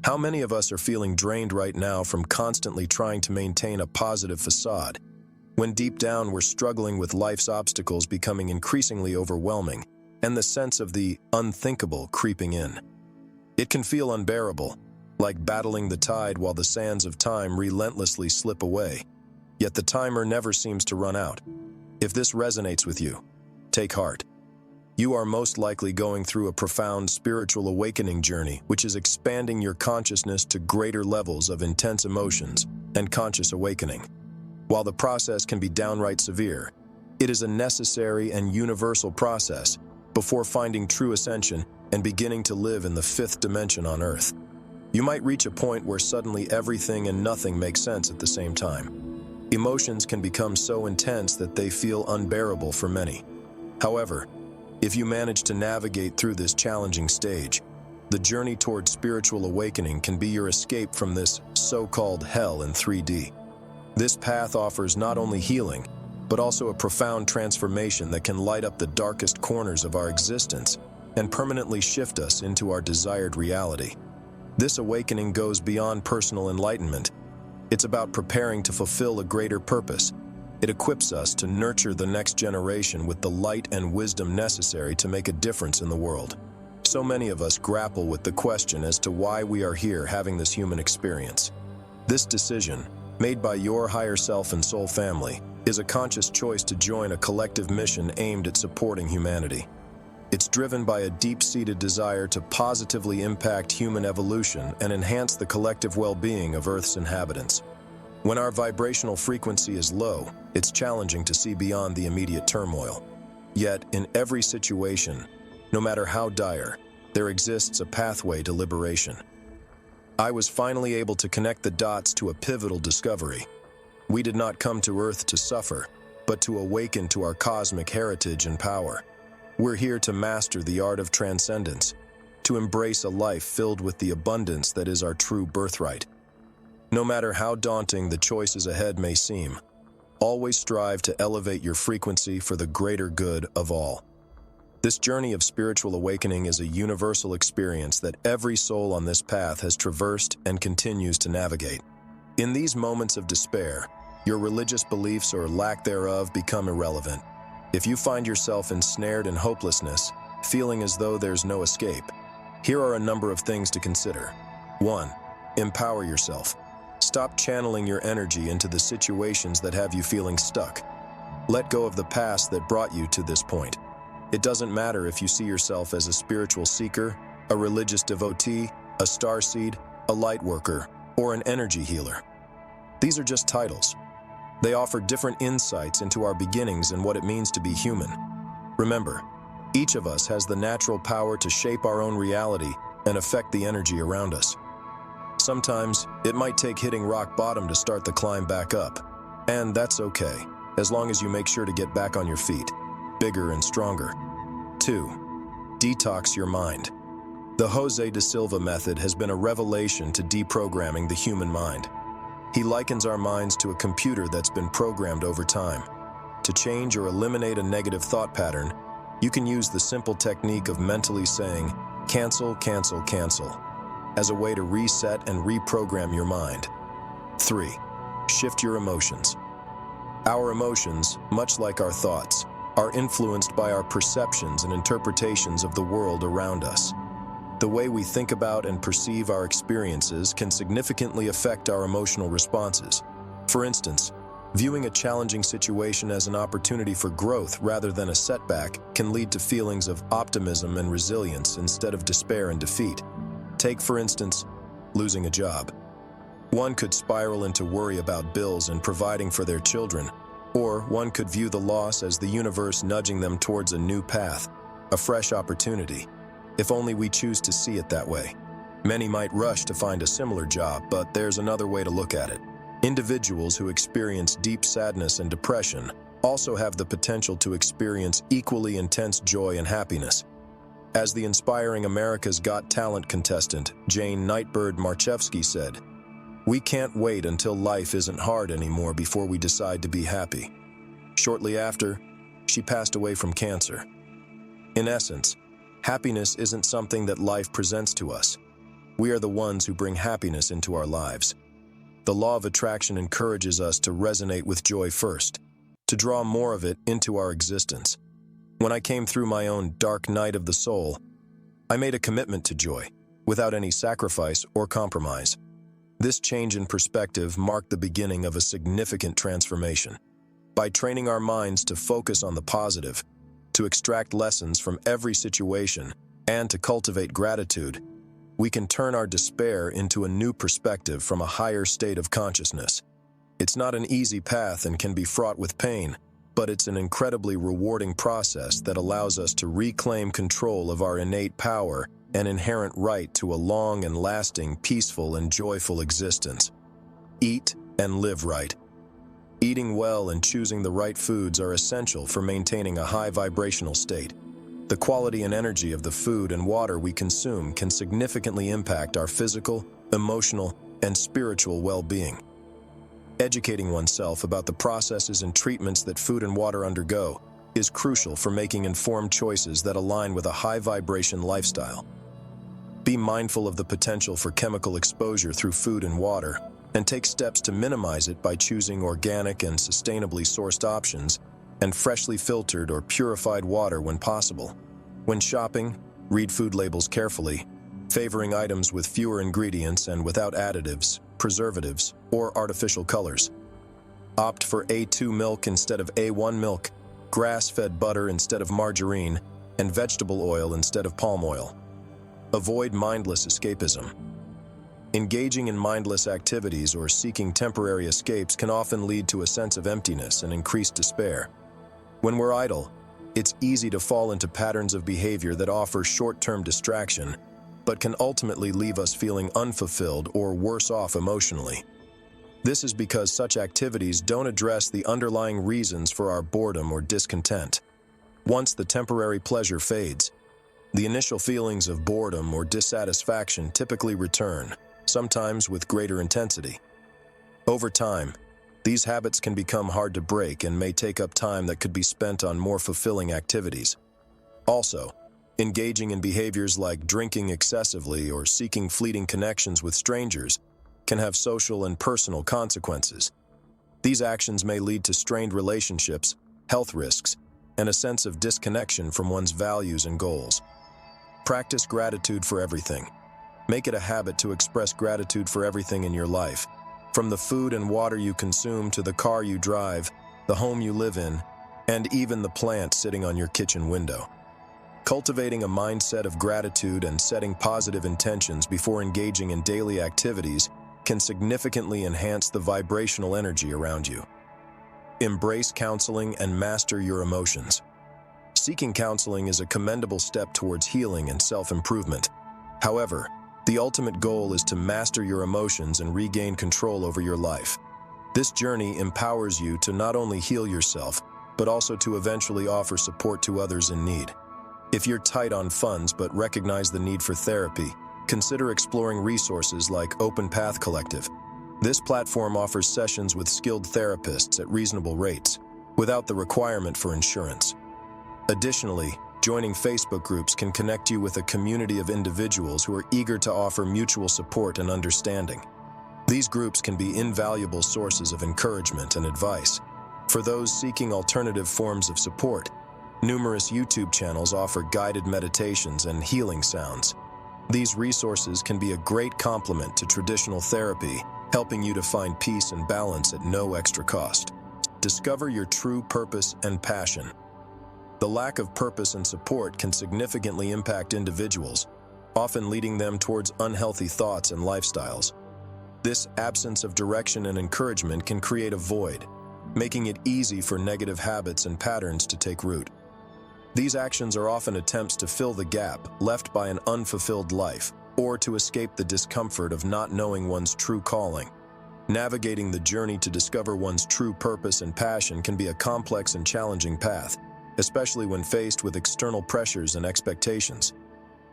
How many of us are feeling drained right now from constantly trying to maintain a positive facade, when deep down we're struggling with life's obstacles becoming increasingly overwhelming, and the sense of the unthinkable creeping in? It can feel unbearable, like battling the tide while the sands of time relentlessly slip away, yet the timer never seems to run out. If this resonates with you, take heart. You are most likely going through a profound spiritual awakening journey, which is expanding your consciousness to greater levels of intense emotions and conscious awakening. While the process can be downright severe, it is a necessary and universal process before finding true ascension and beginning to live in the fifth dimension on Earth. You might reach a point where suddenly everything and nothing makes sense at the same time. Emotions can become so intense that they feel unbearable for many. However, if you manage to navigate through this challenging stage, the journey toward spiritual awakening can be your escape from this so-called hell in 3D. This path offers not only healing, but also a profound transformation that can light up the darkest corners of our existence and permanently shift us into our desired reality. This awakening goes beyond personal enlightenment. It's about preparing to fulfill a greater purpose. It equips us to nurture the next generation with the light and wisdom necessary to make a difference in the world. So many of us grapple with the question as to why we are here having this human experience. This decision, made by your higher self and soul family, is a conscious choice to join a collective mission aimed at supporting humanity. It's driven by a deep-seated desire to positively impact human evolution and enhance the collective well-being of Earth's inhabitants. When our vibrational frequency is low, it's challenging to see beyond the immediate turmoil. Yet, in every situation, no matter how dire, there exists a pathway to liberation. I was finally able to connect the dots to a pivotal discovery. We did not come to Earth to suffer, but to awaken to our cosmic heritage and power. We're here to master the art of transcendence, to embrace a life filled with the abundance that is our true birthright. No matter how daunting the choices ahead may seem, always strive to elevate your frequency for the greater good of all. This journey of spiritual awakening is a universal experience that every soul on this path has traversed and continues to navigate. In these moments of despair, your religious beliefs or lack thereof become irrelevant. If you find yourself ensnared in hopelessness, feeling as though there's no escape, here are a number of things to consider. 1. Empower yourself. Stop channeling your energy into the situations that have you feeling stuck. Let go of the past that brought you to this point. It doesn't matter if you see yourself as a spiritual seeker, a religious devotee, a starseed, a light worker, or an energy healer. These are just titles. They offer different insights into our beginnings and what it means to be human. Remember, each of us has the natural power to shape our own reality and affect the energy around us. Sometimes, it might take hitting rock bottom to start the climb back up. And that's okay, as long as you make sure to get back on your feet, bigger and stronger. 2. Detox your mind. The Jose da Silva method has been a revelation to deprogramming the human mind. He likens our minds to a computer that's been programmed over time. To change or eliminate a negative thought pattern, you can use the simple technique of mentally saying, cancel, cancel, cancel, as a way to reset and reprogram your mind. 3. Shift your emotions. Our emotions, much like our thoughts, are influenced by our perceptions and interpretations of the world around us. The way we think about and perceive our experiences can significantly affect our emotional responses. For instance, viewing a challenging situation as an opportunity for growth rather than a setback can lead to feelings of optimism and resilience instead of despair and defeat. Take, for instance, losing a job. One could spiral into worry about bills and providing for their children, or one could view the loss as the universe nudging them towards a new path, a fresh opportunity, if only we choose to see it that way. Many might rush to find a similar job, but there's another way to look at it. Individuals who experience deep sadness and depression also have the potential to experience equally intense joy and happiness. As the inspiring America's Got Talent contestant, Jane Nightbird Marchevsky said, "We can't wait until life isn't hard anymore before we decide to be happy." Shortly after, she passed away from cancer. In essence, happiness isn't something that life presents to us. we are the ones who bring happiness into our lives. The law of attraction encourages us to resonate with joy first, to draw more of it into our existence. When I came through my own dark night of the soul, I made a commitment to joy, without any sacrifice or compromise. This change in perspective marked the beginning of a significant transformation. By training our minds to focus on the positive, to extract lessons from every situation, and to cultivate gratitude, we can turn our despair into a new perspective from a higher state of consciousness. It's not an easy path and can be fraught with pain, but it's an incredibly rewarding process that allows us to reclaim control of our innate power and inherent right to a long and lasting, peaceful and joyful existence. Eat and live right. Eating well and choosing the right foods are essential for maintaining a high vibrational state. The quality and energy of the food and water we consume can significantly impact our physical, emotional, and spiritual well-being. Educating oneself about the processes and treatments that food and water undergo is crucial for making informed choices that align with a high-vibration lifestyle. Be mindful of the potential for chemical exposure through food and water, and take steps to minimize it by choosing organic and sustainably sourced options and freshly filtered or purified water when possible. When shopping, read food labels carefully, favoring items with fewer ingredients and without additives, preservatives, or artificial colors. Opt for A2 milk instead of A1 milk, grass-fed butter instead of margarine, and vegetable oil instead of palm oil. Avoid mindless escapism. Engaging in mindless activities or seeking temporary escapes can often lead to a sense of emptiness and increased despair. When we're idle, it's easy to fall into patterns of behavior that offer short-term distraction, but can ultimately leave us feeling unfulfilled or worse off emotionally. This is because such activities don't address the underlying reasons for our boredom or discontent. Once the temporary pleasure fades, the initial feelings of boredom or dissatisfaction typically return, sometimes with greater intensity. Over time, these habits can become hard to break and may take up time that could be spent on more fulfilling activities. Also, engaging in behaviors like drinking excessively or seeking fleeting connections with strangers can have social and personal consequences. These actions may lead to strained relationships, health risks, and a sense of disconnection from one's values and goals. Practice gratitude for everything. Make it a habit to express gratitude for everything in your life, from the food and water you consume to the car you drive, the home you live in, and even the plant sitting on your kitchen window. Cultivating a mindset of gratitude and setting positive intentions before engaging in daily activities can significantly enhance the vibrational energy around you. Embrace counseling and master your emotions. Seeking counseling is a commendable step towards healing and self-improvement. However, the ultimate goal is to master your emotions and regain control over your life. This journey empowers you to not only heal yourself, but also to eventually offer support to others in need. If you're tight on funds but recognize the need for therapy, consider exploring resources like Open Path Collective. This platform offers sessions with skilled therapists at reasonable rates, without the requirement for insurance. Additionally, joining Facebook groups can connect you with a community of individuals who are eager to offer mutual support and understanding. These groups can be invaluable sources of encouragement and advice. For those seeking alternative forms of support, numerous YouTube channels offer guided meditations and healing sounds. These resources can be a great complement to traditional therapy, helping you to find peace and balance at no extra cost. Discover your true purpose and passion. The lack of purpose and support can significantly impact individuals, often leading them towards unhealthy thoughts and lifestyles. This absence of direction and encouragement can create a void, making it easy for negative habits and patterns to take root. These actions are often attempts to fill the gap left by an unfulfilled life, or to escape the discomfort of not knowing one's true calling. Navigating the journey to discover one's true purpose and passion can be a complex and challenging path, especially when faced with external pressures and expectations.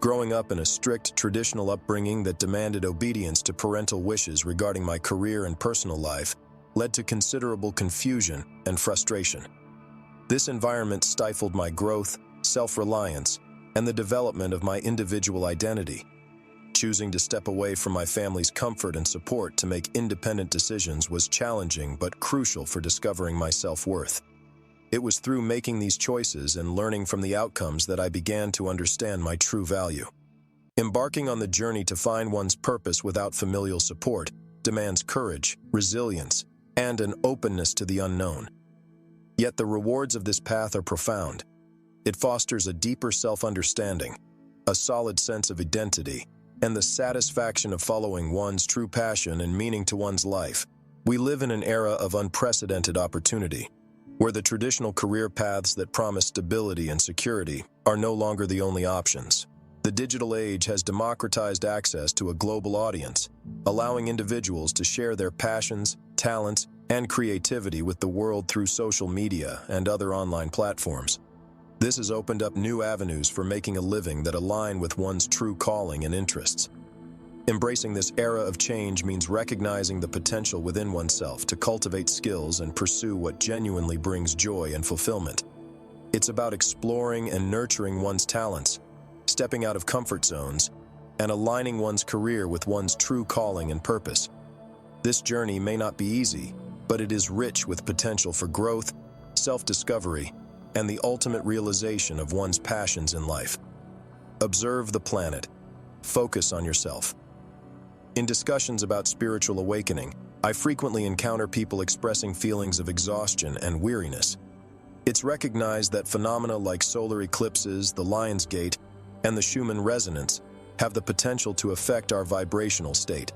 Growing up in a strict traditional upbringing that demanded obedience to parental wishes regarding my career and personal life led to considerable confusion and frustration. This environment stifled my growth, self-reliance, and the development of my individual identity. Choosing to step away from my family's comfort and support to make independent decisions was challenging but crucial for discovering my self-worth. It was through making these choices and learning from the outcomes that I began to understand my true value. Embarking on the journey to find one's purpose without familial support demands courage, resilience, and an openness to the unknown. Yet the rewards of this path are profound. It fosters a deeper self-understanding, a solid sense of identity, and the satisfaction of following one's true passion and meaning to one's life. We live in an era of unprecedented opportunity, where the traditional career paths that promise stability and security are no longer the only options. The digital age has democratized access to a global audience, allowing individuals to share their passions, talents, and creativity with the world through social media and other online platforms. This has opened up new avenues for making a living that align with one's true calling and interests. Embracing this era of change means recognizing the potential within oneself to cultivate skills and pursue what genuinely brings joy and fulfillment. It's about exploring and nurturing one's talents, stepping out of comfort zones, and aligning one's career with one's true calling and purpose. This journey may not be easy, but it is rich with potential for growth, self-discovery, and the ultimate realization of one's passions in life. Observe the planet. Focus on yourself. In discussions about spiritual awakening, I frequently encounter people expressing feelings of exhaustion and weariness. It's recognized that phenomena like solar eclipses, the Lion's Gate, and the Schumann resonance have the potential to affect our vibrational state.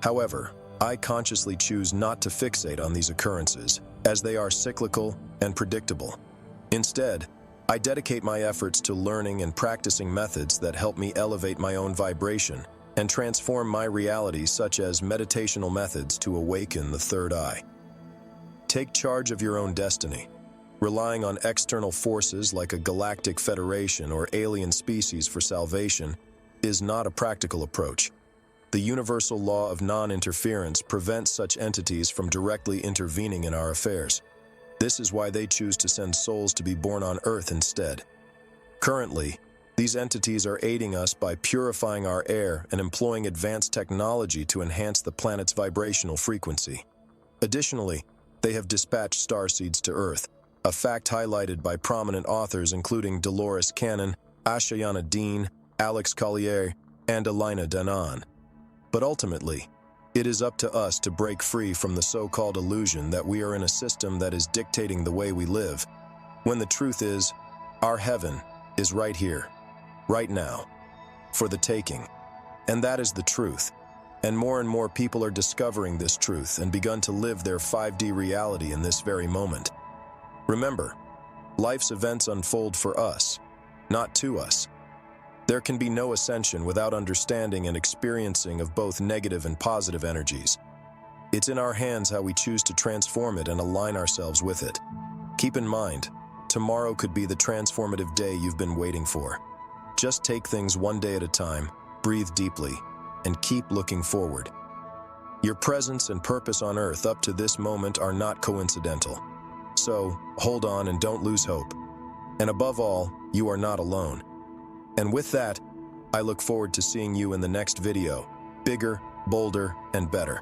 However, I consciously choose not to fixate on these occurrences, as they are cyclical and predictable. Instead, I dedicate my efforts to learning and practicing methods that help me elevate my own vibration and transform my reality, such as meditational methods to awaken the third eye. Take charge of your own destiny. Relying on external forces like a galactic federation or alien species for salvation is not a practical approach. The universal law of non-interference prevents such entities from directly intervening in our affairs. This is why they choose to send souls to be born on Earth instead. Currently, these entities are aiding us by purifying our air and employing advanced technology to enhance the planet's vibrational frequency. Additionally, they have dispatched starseeds to Earth, a fact highlighted by prominent authors including Dolores Cannon, Ashayana Dean, Alex Collier, and Elina Danan. But ultimately, it is up to us to break free from the so-called illusion that we are in a system that is dictating the way we live, when the truth is, our heaven is right here, right now, for the taking. And that is the truth. And more people are discovering this truth and begun to live their 5D reality in this very moment. Remember, life's events unfold for us, not to us. There can be no ascension without understanding and experiencing of both negative and positive energies. It's in our hands how we choose to transform it and align ourselves with it. Keep in mind, tomorrow could be the transformative day you've been waiting for. Just take things one day at a time, breathe deeply, and keep looking forward. Your presence and purpose on Earth up to this moment are not coincidental. So, hold on and don't lose hope. And above all, you are not alone. And with that, I look forward to seeing you in the next video, bigger, bolder, and better.